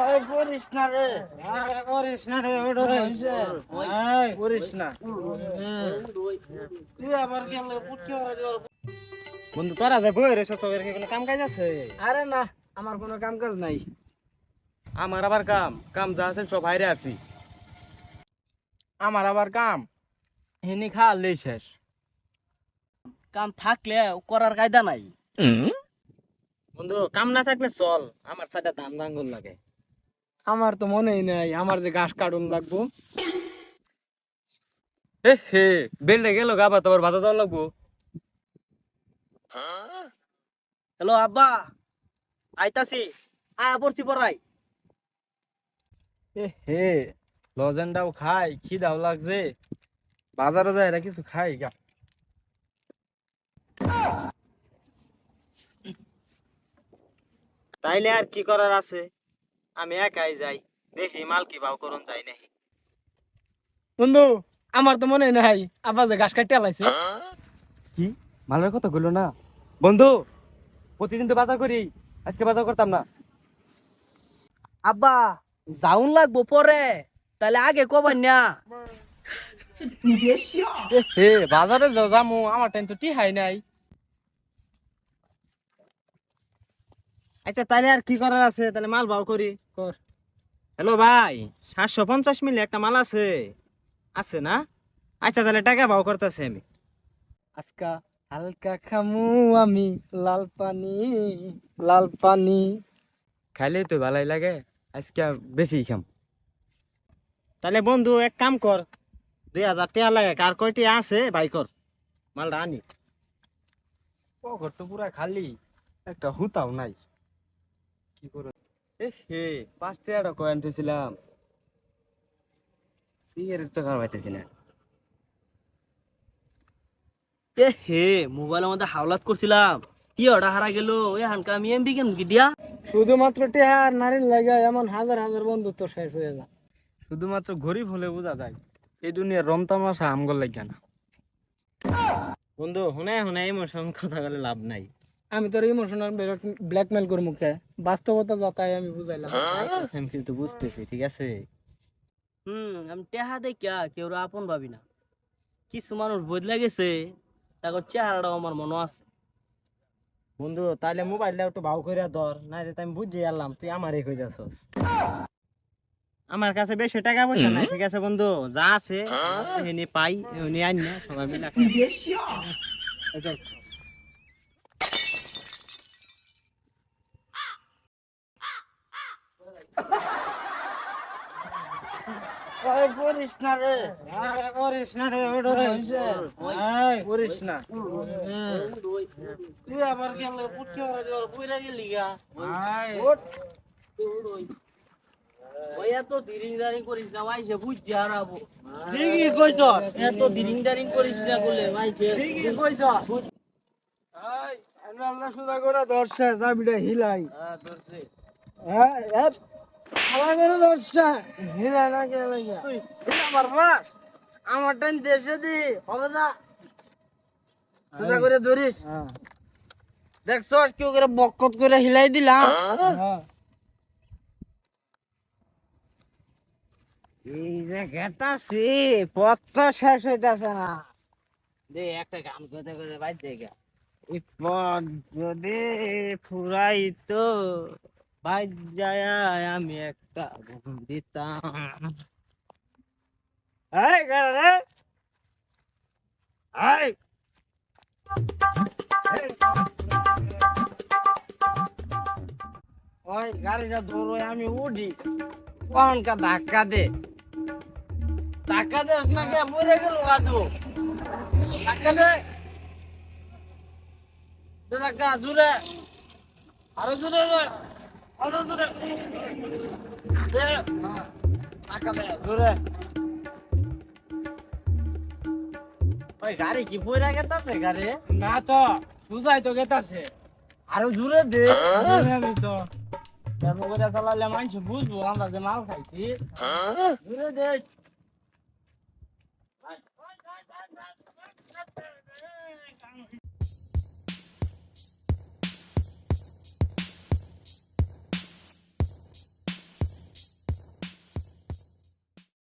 ওই করিস না রে, করিস না রে, করিস না। তুই আবার গেলে পুটকি হয়ে যাওয়ার। বন্ধু তোরা যে বই রে তোদের কি কোনো কাম কাজ আছে? আরে না, আমার কোনো কাম কাজ নাই। আমার আবার কাম কাম যা আছে সব বাইরে আছি। আমার আবার কাম হিনি খাওয়ালেই শেষ। কাম থাকলে করার কায়দা নাই। বন্ধু কাম না থাকলে চল, আমার সাথে ধান ভাঙ্গন লাগে। আমার তো মনেই নাই আমার যে ঘাস কাটুন লাগবো। এ হে বেলটা গেল গাবা, তোর ভাজা যাওয়া লাগবো। হ্যালো আব্বা, আইতাছি, আয়া পড়ছি পড়াই। এ হে লজেন্ডাও খাই, খিদাও লাগছে, বাজারে যায় এরা কিছু খাই গা। তাইলে আর কি করার আছে, আমি একাই যাই, দেখি মাল কি ভাও করুন যাই নাকি। বন্ধু আমার তো মনে নাই আব্বা যে ঘাস কাটতে লাইছে। কি মালের কথা বললো না বন্ধু, প্রতিদিন তো বাজার করি, আজকে বাজার করতাম না। আব্বা যাউন লাগবো পরে, তাহলে আগে কবার না। এ হে বাজারে যামু, আমার টাইম তো টিহাই নাই। আচ্ছা তাইলে আর কি করার আছে, তাহলে মাল ভাও করি কর। হ্যালো ভাই, 750 মিলি একটা মাল আছে, আছে না? আচ্ছা তাহলে টাকা ভাও করতেছি আমি। আজকা হালকা খামু আমি লাল পানি, লাল পানি। খাইলে তো ভালাই লাগে, আজকে বেশি খাম। তাহলে বন্ধু এক কাম কর, 2000 টাকা লাগে, কার কয়টি আছে ভাই কর, মালটা আনি। পকেট তো পুরা খালি, একটা হুতাও নাই, কি করে। এ হে 5 টাকা কয়েন দিয়েছিলাম, সিগারেট তো খাওয়াইতেছি না। এ হে মোবাইলের মধ্যে হাওলাত করছিলাম, কি ওটা হারা গেল। ওই হানকা আমি এমবি কেন কি দিয়া শুধুমাত্র টেহার নারীর লাগা এমন হাজার হাজার বন্ধুত্ব শেষ হয়ে যায়। শুধুমাত্র গরিব হলে বোঝা যায় এই দুনিয়ার রমতামাশা আমগর লাগে না। বন্ধু হুনে হুনে ইমোশন কথা বলে লাভ নাই। আমি তোর ইমোশনাল ব্ল্যাকমেল করবো কে, বাস্তবতা যা তাই আমি বুঝাইলাম। আমি কিন্তু বুঝতেছি, ঠিক আছে। আমি টেহা দেখিয়া কেউ আপন ভাবি না, কিছু মানুষ বদলে গেছে, তারপর চেহারাটাও আমার মনে আছে। বন্ধু তাইলে মোবাইলটা একটু ভাও করে ধর, না যে আমি বুঝে এলাম তুই আমারই কই যাচ্ছস। আমার কাছে বেশি টাকা পয়সা নাই, ঠিক আছে বন্ধু, যা আছে এনে পাই এনে আনি না, সবাই মিলে খাই। এই দেখ। করিস না রে, করিস না রে, করিস না। তুই আবার গেলে পুটকি হয়ে যাওয়ার কইরা গেলি গা। ওই এত দিরিংদারিং করিস না, মাইসে বুঝছি হারাবো। ঠিকই কইছ, এত দিরিংদারিং করিস না বলে মাইসে ঠিকই কইছ। এই আল্লাহ সুদা করে ধরছে চাবিটা হিলাই। ধরছে হ্যাঁ হালা করে ধরছে হিলাই না কে লাগা তুই আমার মাস আমার টাইম দেশে দি হবে না, সুদা করে ধরিস। দেখছস কেউ করে বকত করে হিলাই দিলাম। এই যে গেতাছি পথ তো শেষ হইতাছে না, দে একটা গান করতে করে বাইর দেখা। এই পথ যদি ফুরাই তো বাইর যায় আমি একটা ঘুম দিতাম। এই গাড়ি রে, এই ওই গাড়িটা ধরো আমি উঠি, কোনটা ধাক্কা দে, ধাক্কা দেস না কে পড়ে গেল গাজু, ধাক্কা দে, দে ধাক্কা জুড়ে, আরো জুড়ে রে, আরো জুড়ে দে, ধাক্কা দে জুড়ে। ওই গাড়ি কি পয়রা গেতাছে গাড়ি? না তো সুজাই তো গেতাছে, আরো জোরে দে। আমি তো এমন করে চালালে মানুষ বুঝবো আমরা যে মাল খাইছি। জুড়ে দে।